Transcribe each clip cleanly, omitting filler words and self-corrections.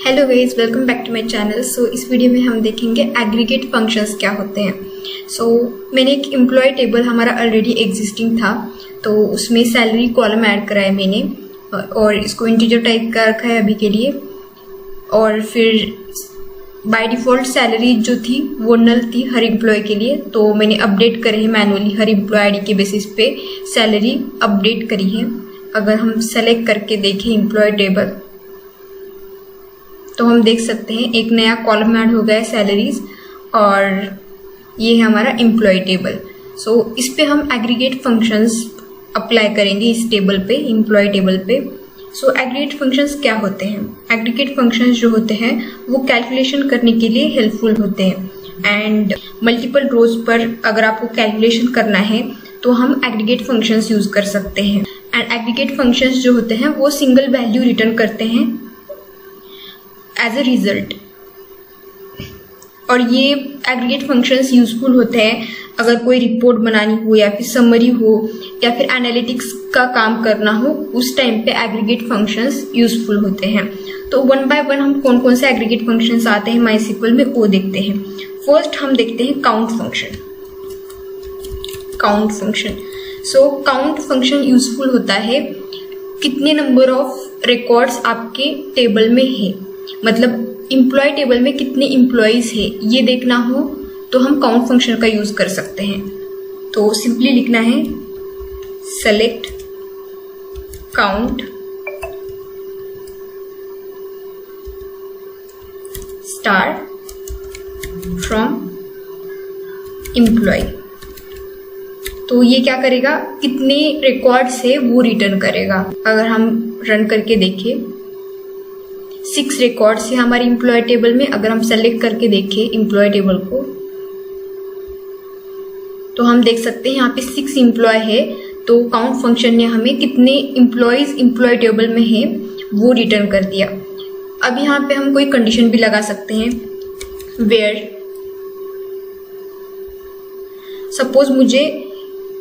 Hello guys, welcome back to my channel. So इस video में हम देखेंगे एग्रीगेट फंक्शंस क्या होते हैं। मैंने एक एम्प्लॉय टेबल हमारा ऑलरेडी एग्जिस्टिंग था, तो उसमें सैलरी कॉलम ऐड करा है मैंने और इसको इंटीजर टाइप का रखा है अभी के लिए। और फिर बाय डिफ़ॉल्ट सैलरी जो थी वो नल थी हर एम्प्लॉय के लिए, तो मैंने अपडेट करे हैं मैनुअली हर एम्प्लॉय आईडी के बेसिस पे सैलरी अपडेट करी है। अगर हम सेलेक्ट करके देखें एम्प्लॉय टेबल तो हम देख सकते हैं एक नया कॉलम ऐड हो गया है सैलरीज, और ये है हमारा एम्प्लॉय टेबल। इस पे हम एग्रीगेट फंक्शंस अप्लाई करेंगे इस टेबल पे, एम्प्लॉय टेबल पे। एग्रीगेट फंक्शंस क्या होते हैं? एग्रीगेट फंक्शंस जो होते हैं वो कैलकुलेशन करने के लिए हेल्पफुल होते हैं एंड मल्टीपल रोज पर अगर आपको कैलकुलेशन करना है तो हम एग्रीगेट फंक्शंस यूज कर सकते हैं। एंड एग्रीगेट फंक्शंस जो होते हैं वो सिंगल वैल्यू रिटर्न करते हैं एज अ रिजल्ट। और ये एग्रीगेट फंक्शंस यूजफुल होते हैं अगर कोई रिपोर्ट बनानी हो या फिर समरी हो या फिर एनालिटिक्स का काम करना हो, उस टाइम पे एग्रीगेट फंक्शंस यूजफुल होते हैं। तो वन बाय वन हम कौन कौन से एग्रीगेट फंक्शंस आते हैं माइस्क्ल में वो देखते हैं। फर्स्ट हम देखते हैं count function. Count function count function useful होता है कितने नंबर ऑफ रिकॉर्ड्स आपके टेबल में है, मतलब एम्प्लॉय टेबल में कितने एम्प्लॉयज है ये देखना हो तो हम काउंट फंक्शन का यूज कर सकते हैं। तो सिंपली लिखना है select count star from employ. तो ये क्या करेगा, कितने रिकॉर्ड्स है वो रिटर्न करेगा। अगर हम रन करके देखें 6 रिकॉर्ड्स है हमारी एम्प्लॉय टेबल में। अगर हम सेलेक्ट करके देखें एम्प्लॉय टेबल को तो हम देख सकते हैं यहाँ पे 6 एम्प्लॉय है। तो काउंट फंक्शन ने हमें कितने एम्प्लॉयज एम्प्लॉय टेबल में है वो रिटर्न कर दिया। अब यहाँ पे हम कोई कंडीशन भी लगा सकते हैं, वेयर सपोज मुझे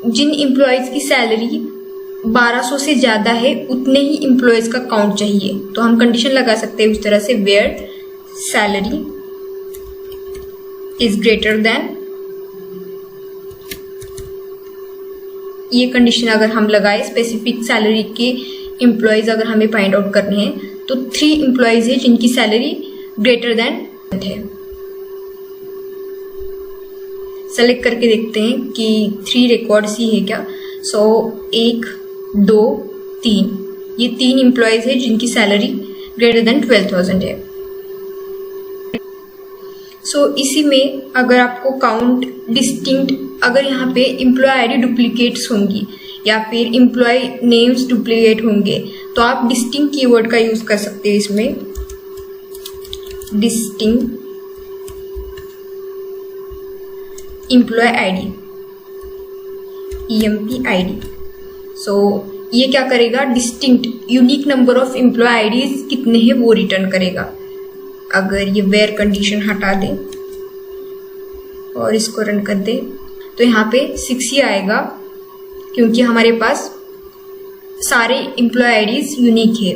जिन एम्प्लॉयज की सैलरी 1200 से ज्यादा है उतने ही एम्प्लॉयज का काउंट चाहिए, तो हम कंडीशन लगा सकते हैं उस तरह से, where salary is greater than. ये कंडीशन अगर हम लगाए स्पेसिफिक सैलरी के एम्प्लॉयज अगर हमें फाइंड आउट करने हैं तो 3 एम्प्लॉयज है जिनकी सैलरी ग्रेटर देन है। सेलेक्ट करके देखते हैं कि 3 रिकॉर्ड्स ही है क्या। 1 2 3 ये 3 एम्प्लॉयज है जिनकी सैलरी ग्रेटर देन 12,000 है। इसी में अगर आपको काउंट डिस्टिंक्ट, अगर यहाँ पे एम्प्लॉय आईडी डुप्लीकेट्स होंगी या फिर एम्प्लॉय नेम्स डुप्लीकेट होंगे तो आप डिस्टिंक्ट कीवर्ड का यूज कर सकते हैं इसमें, distinct employ ID EMP ID। ये क्या करेगा, distinct unique number of employ IDs कितने हैं वो रिटर्न करेगा। अगर ये वेयर कंडीशन हटा दें और इसको रन कर दें तो यहाँ पे 6 ही आएगा क्योंकि हमारे पास सारे एम्प्लॉय आईडीज यूनिक है।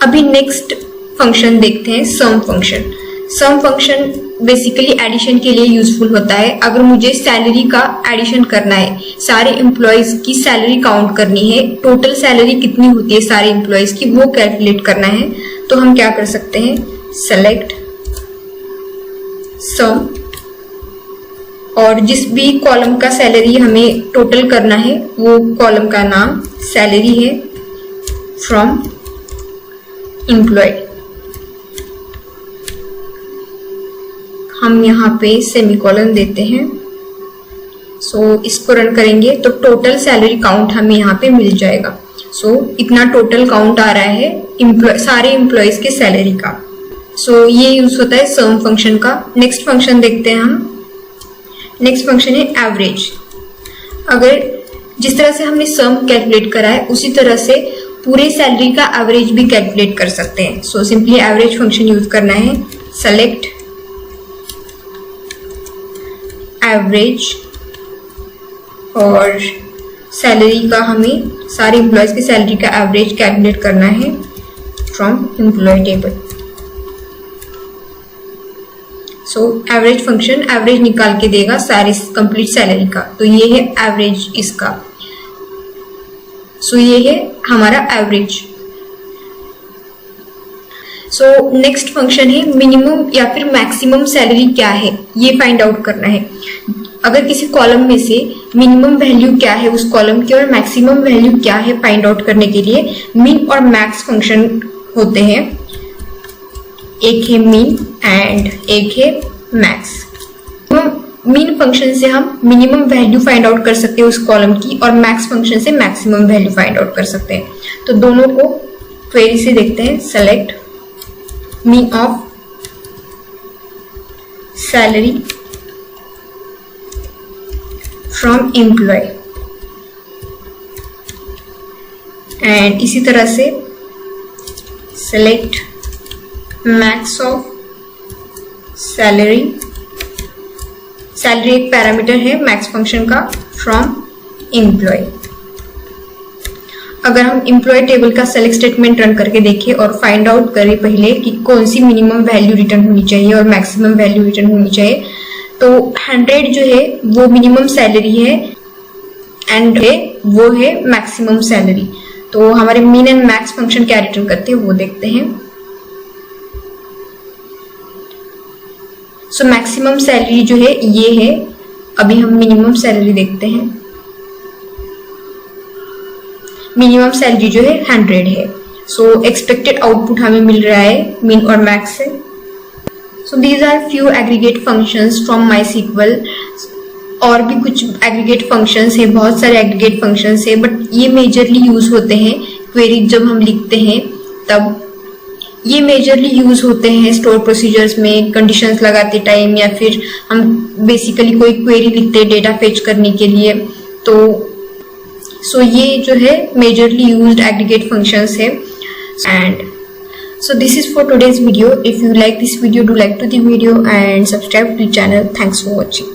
अभी नेक्स्ट फंक्शन देखते हैं, सम फंक्शन। सम फंक्शन बेसिकली एडिशन के लिए यूजफुल होता है। अगर मुझे सैलरी का एडिशन करना है, सारे एम्प्लॉयज की सैलरी काउंट करनी है, टोटल सैलरी कितनी होती है सारे एम्प्लॉयज की वो कैलकुलेट करना है, तो हम क्या कर सकते हैं, सेलेक्ट सम, और जिस भी कॉलम का सैलरी हमें टोटल करना है वो कॉलम का नाम सैलरी है फ्रॉम एम्प्लॉय। हम यहाँ पे सेमीकोलन देते हैं। इसको रन करेंगे तो टोटल सैलरी काउंट हमें यहाँ पे मिल जाएगा। इतना टोटल काउंट आ रहा है सारे एम्प्लॉयज के सैलरी का। ये यूज होता है सम फंक्शन का। नेक्स्ट फंक्शन देखते हैं हम। नेक्स्ट फंक्शन है एवरेज। अगर जिस तरह से हमने सम कैलकुलेट करा है उसी तरह से पूरे सैलरी का एवरेज भी कैलकुलेट कर सकते हैं। सिंपली एवरेज फंक्शन यूज करना है, सेलेक्ट एवरेज, और सैलरी का हमें सारे एम्प्लॉयज की सैलरी का एवरेज कैलकुलेट करना है from employ table. So average function average निकाल के देगा सारी कंप्लीट सैलरी का, तो ये है एवरेज इसका। सो ये है हमारा एवरेज। सो नेक्स्ट फंक्शन है मिनिमम या फिर मैक्सिमम सैलरी क्या है ये फाइंड आउट करना है। अगर किसी कॉलम में से मिनिमम वैल्यू क्या है उस कॉलम की और मैक्सिमम वैल्यू क्या है फाइंड आउट करने के लिए मिन और मैक्स फंक्शन होते हैं। एक है मिन एंड एक है मैक्स। मिन फंक्शन से हम मिनिमम वैल्यू फाइंड आउट कर सकते हैं उस कॉलम की और मैक्स फंक्शन से मैक्सिमम वैल्यू फाइंड आउट कर सकते हैं। तो दोनों को क्वेरी से देखते हैं। Select mean of salary from employ and इसी तरह से select max of salary. Salary एक पैरामीटर है मैक्स फंक्शन का फ्रॉम एम्प्लॉय। अगर हम एम्प्लॉय टेबल का सेलेक्ट स्टेटमेंट रन करके देखें और फाइंड आउट करें पहले कि कौन सी मिनिमम वैल्यू रिटर्न होनी चाहिए और मैक्सिमम वैल्यू रिटर्न होनी चाहिए, तो 100 जो है वो मिनिमम सैलरी है एंड वो है मैक्सिमम सैलरी। तो हमारे मिन एंड मैक्स फंक्शन क्या रिटर्न करते हैं वो देखते हैं। सो मैक्सिमम सैलरी जो है ये है। अभी हम मिनिमम सैलरी देखते हैं। मिनिमम सैलरी जो है 100 है। सो एक्सपेक्टेड आउटपुट हमें मिल रहा है मिन और मैक्स से। So these are few aggregate functions from MySQL। और भी कुछ एग्रीगेट फंक्शंस है, बहुत सारे एग्रीगेट फंक्शंस है, बट ये मेजरली यूज होते हैं क्वेरी जब हम लिखते हैं तब। ये मेजरली यूज होते हैं स्टोर प्रोसीजर्स में, कंडीशंस लगाते टाइम, या फिर हम बेसिकली कोई क्वेरी लिखते हैं डेटा फेच करने के लिए। तो सो ये जो है मेजरली यूज्ड एग्रीगेट फंक्शंस है। And so this is for today's video. If you like this video, do like to the video and subscribe to the channel. Thanks for watching.